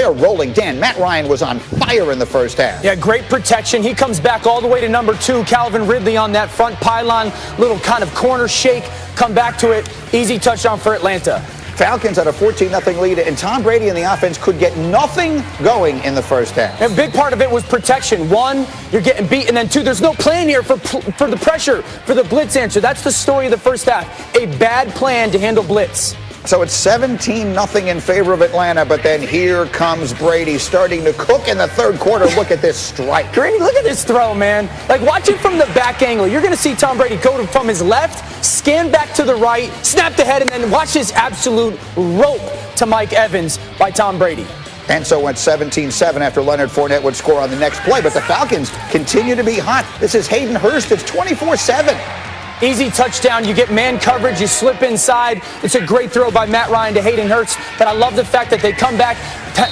They're rolling. Dan, Matt Ryan was on fire in the first half. Yeah, great protection. He comes back all the way to number 2, Calvin Ridley on that front pylon. Little kind of corner shake. Come back to it. Easy touchdown for Atlanta. Falcons had a 14-0 lead, and Tom Brady and the offense could get nothing going in the first half. And a big part of it was protection. 1, you're getting beat, and then 2, there's no plan here for the pressure, for the blitz answer. That's the story of the first half. A bad plan to handle blitz. So it's 17-0 in favor of Atlanta, but then here comes Brady starting to cook in the third quarter. Look at this strike. Greeny, look at this throw, man. Like, watch it from the back angle. You're going to see Tom Brady go from his left, scan back to the right, snap the head, and then watch this absolute rope to Mike Evans by Tom Brady. And so went 17-7 after Leonard Fournette would score on the next play. But the Falcons continue to be hot. This is Hayden Hurst. It's 24-7. Easy touchdown. You get man coverage. You slip inside. It's a great throw by Matt Ryan to Hayden Hurst. But I love the fact that they come back.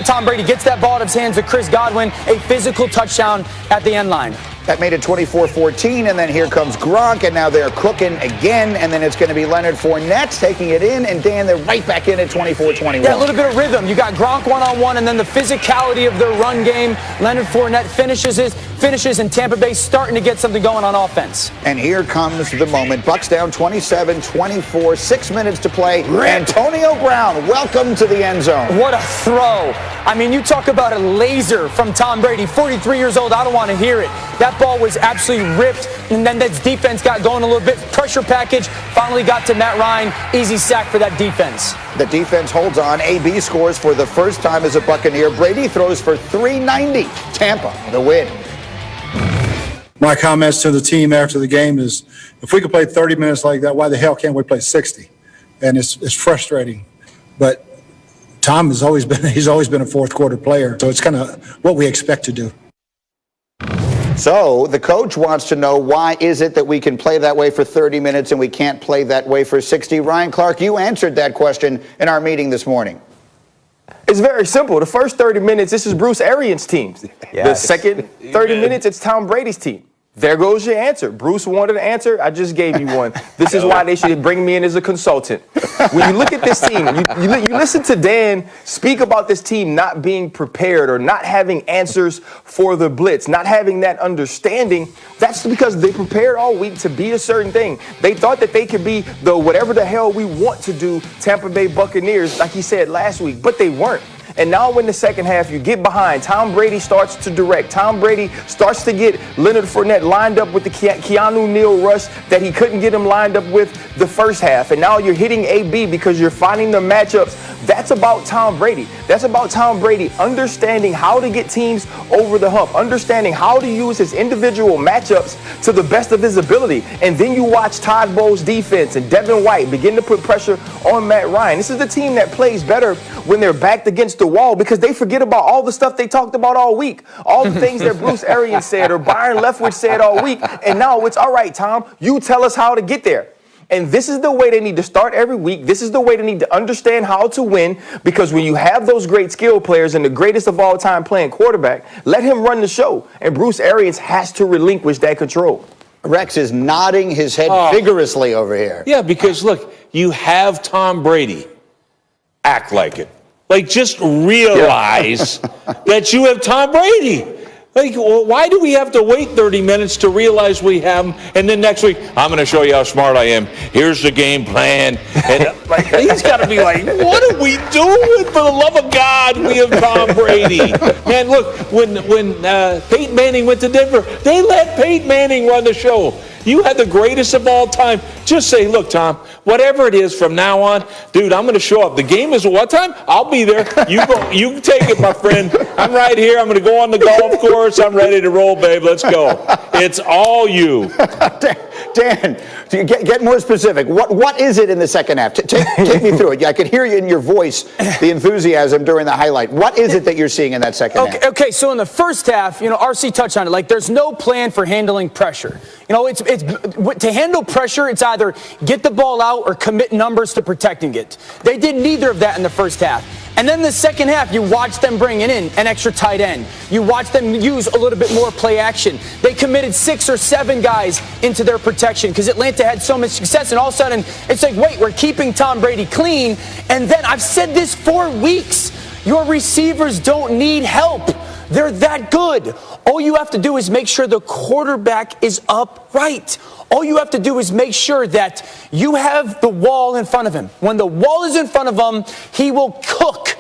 Tom Brady gets that ball out of his hands to Chris Godwin. A physical touchdown at the end line. That made it 24-14, and then here comes Gronk, and now they're cooking again, and then it's going to be Leonard Fournette taking it in, and Dan, they're right back in at 24-21. Yeah, a little bit of rhythm. You got Gronk one-on-one, and then the physicality of their run game. Leonard Fournette finishes, and Tampa Bay starting to get something going on offense. And here comes the moment. Bucs down 27-24, 6 minutes to play. Antonio Brown, welcome to the end zone. What a throw. I mean, you talk about a laser from Tom Brady, 43 years old. I don't want to hear it. That ball was absolutely ripped, and then that defense got going a little bit. Pressure package finally got to Matt Ryan. Easy sack for that defense. The defense holds on. AB scores for the first time as a Buccaneer. Brady throws for 390. Tampa, the win. My comments to the team after the game is, if we could play 30 minutes like that, why the hell can't we play 60? And it's frustrating. But Tom he's always been a fourth quarter player, so it's kind of what we expect to do. So the coach wants to know, why is it that we can play that way for 30 minutes and we can't play that way for 60? Ryan Clark, you answered that question in our meeting this morning. It's very simple. The first 30 minutes, this is Bruce Arians' team. The second 30 minutes, it's Tom Brady's team. There goes your answer. Bruce wanted an answer. I just gave you one. This is why they should bring me in as a consultant. When you look at this team, you listen to Dan speak about this team not being prepared or not having answers for the blitz, not having that understanding. That's because they prepared all week to be a certain thing. They thought that they could be the whatever the hell we want to do Tampa Bay Buccaneers, like he said last week, but they weren't. And now in the second half, you get behind. Tom Brady starts to direct. Tom Brady starts to get Leonard Fournette lined up with the Keanu Neal rush that he couldn't get him lined up with the first half. And now you're hitting AB because you're finding the matchups. That's about Tom Brady. That's about Tom Brady understanding how to get teams over the hump, understanding how to use his individual matchups to the best of his ability. And then you watch Todd Bowles' defense and Devin White begin to put pressure on Matt Ryan. This is the team that plays better when they're backed against the wall, because they forget about all the stuff they talked about all week, all the things that Bruce Arians said or Byron Leftwich said all week. And now it's all right, Tom, you tell us how to get there. And this is the way they need to start every week. This is the way they need to understand how to win, because when you have those great skill players and the greatest of all time playing quarterback, let him run the show. And Bruce Arians has to relinquish that control. Rex is nodding his head vigorously over here. Yeah, because look, you have Tom Brady. Act like it. Like, just realize that you have Tom Brady. Like, well, why do we have to wait 30 minutes to realize we have him? And then next week, I'm going to show you how smart I am. Here's the game plan. And like, he's got to be like, what are we doing? For the love of God, we have Tom Brady. Man, look, when Peyton Manning went to Denver, they let Peyton Manning run the show. You had the greatest of all time. Just say, look, Tom, whatever it is from now on, dude, I'm going to show up. The game is at what time? I'll be there. You go. You can take it, my friend. I'm right here. I'm going to go on the golf course. I'm ready to roll, babe. Let's go. It's all you. Dan, get more specific. What is it in the second half? Take me through it. I could hear you in your voice, the enthusiasm during the highlight. What is it that you're seeing in that second half? Okay, so in the first half, RC touched on it. Like, there's no plan for handling pressure. It's to handle pressure, it's either get the ball out or commit numbers to protecting it. They did neither of that in the first half. And then the second half, you watch them bringing in an extra tight end. You watch them use a little bit more play action. They committed 6 or 7 guys into their protection because Atlanta had so much success. And all of a sudden, it's like, wait, we're keeping Tom Brady clean. And then I've said this for weeks. Your receivers don't need help. They're that good. All you have to do is make sure the quarterback is upright. All you have to do is make sure that you have the wall in front of him. When the wall is in front of him, he will cook.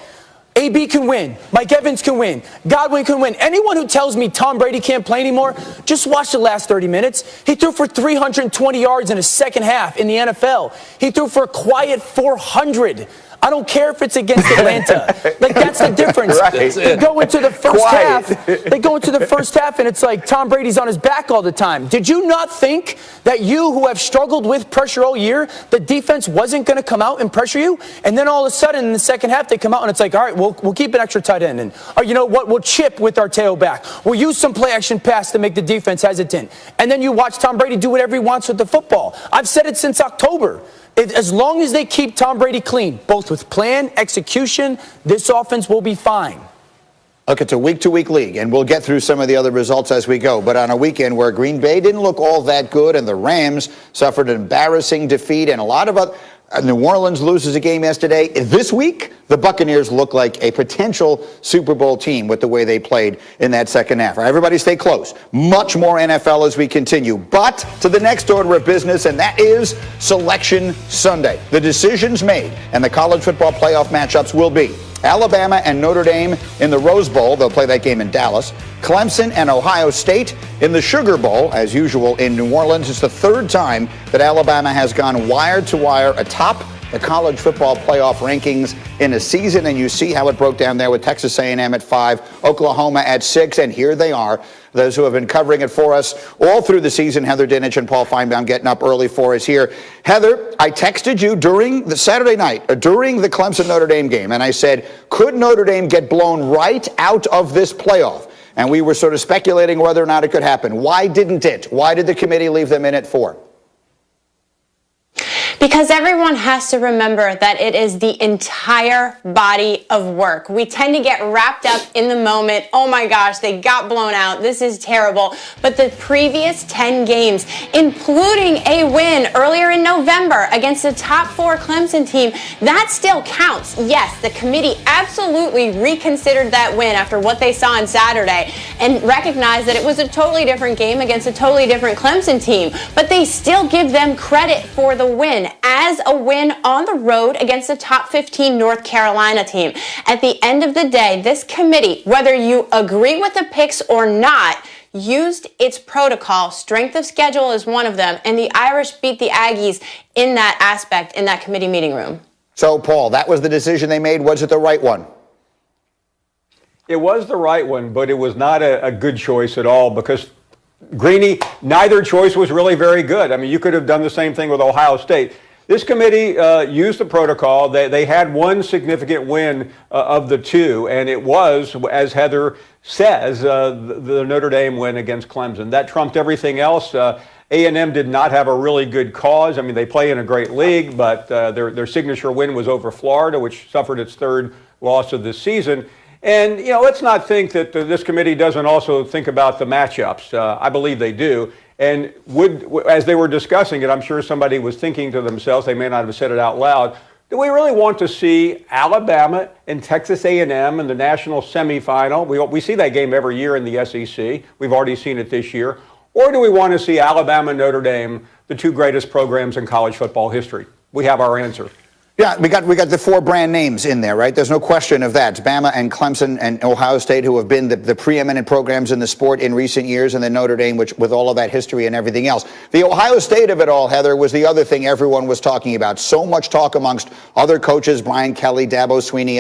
AB can win. Mike Evans can win. Godwin can win. Anyone who tells me Tom Brady can't play anymore, just watch the last 30 minutes. He threw for 320 yards in his second half in the NFL. He threw for a quiet 400. I don't care if it's against Atlanta. Like, that's the difference. Right. They go into the first half. They go into the first half, and it's like Tom Brady's on his back all the time. Did you not think that you, who have struggled with pressure all year, the defense wasn't going to come out and pressure you? And then all of a sudden, in the second half, they come out, and it's like, all right, we'll keep an extra tight end. And you know what? We'll chip with our tailback. We'll use some play-action pass to make the defense hesitant. And then you watch Tom Brady do whatever he wants with the football. I've said it since October. As long as they keep Tom Brady clean, both with plan, execution, this offense will be fine. Look, it's a week-to-week league, and we'll get through some of the other results as we go. But on a weekend where Green Bay didn't look all that good and the Rams suffered an embarrassing defeat and a lot of other... New Orleans loses a game yesterday. This week, the Buccaneers look like a potential Super Bowl team with the way they played in that second half. Everybody stay close. Much more NFL as we continue. But to the next order of business, and that is Selection Sunday. The decisions made and the college football playoff matchups will be Alabama and Notre Dame in the Rose Bowl. They'll play that game in Dallas. Clemson and Ohio State in the Sugar Bowl, as usual, in New Orleans. It's the third time that Alabama has gone wire to wire atop the college football playoff rankings in a season, and you see how it broke down there with Texas A&M at 5, Oklahoma at 6, and here they are. Those who have been covering it for us all through the season, Heather Dinich and Paul Feinbaum getting up early for us here. Heather, I texted you during the Saturday night, during the Clemson-Notre Dame game, and I said, could Notre Dame get blown right out of this playoff? And we were sort of speculating whether or not it could happen. Why didn't it? Why did the committee leave them in at 4? Because everyone has to remember that it is the entire body of work. We tend to get wrapped up in the moment. Oh my gosh, they got blown out. This is terrible. But the previous 10 games, including a win earlier in November against the top 4 Clemson team, that still counts. Yes, the committee absolutely reconsidered that win after what they saw on Saturday and recognized that it was a totally different game against a totally different Clemson team. But they still give them credit for the win as a win on the road against a top 15 North Carolina team. At the end of the day, this committee, whether you agree with the picks or not, used its protocol. Strength of schedule is one of them, and the Irish beat the Aggies in that aspect in that committee meeting room. So, Paul, that was the decision they made. Was it the right one? It was the right one, but it was not a good choice at all because Greeny, neither choice was really very good. I mean, you could have done the same thing with Ohio State. This committee used the protocol. They had one significant win of the two, and it was, as Heather says, the Notre Dame win against Clemson. That trumped everything else. A&M did not have a really good cause. I mean, they play in a great league, but their signature win was over Florida, which suffered its third loss of this season. And, you know, let's not think that this committee doesn't also think about the matchups. I believe they do. And as they were discussing it, I'm sure somebody was thinking to themselves, they may not have said it out loud, do we really want to see Alabama and Texas A&M in the national semifinal? We see that game every year in the SEC. We've already seen it this year. Or do we want to see Alabama and Notre Dame, the two greatest programs in college football history? We have our answer. Yeah, we got the 4 brand names in there, right? There's no question of that. It's Bama and Clemson and Ohio State, who have been the preeminent programs in the sport in recent years, and then Notre Dame, which with all of that history and everything else. The Ohio State of it all, Heather, was the other thing everyone was talking about. So much talk amongst other coaches, Brian Kelly, Dabo Swinney,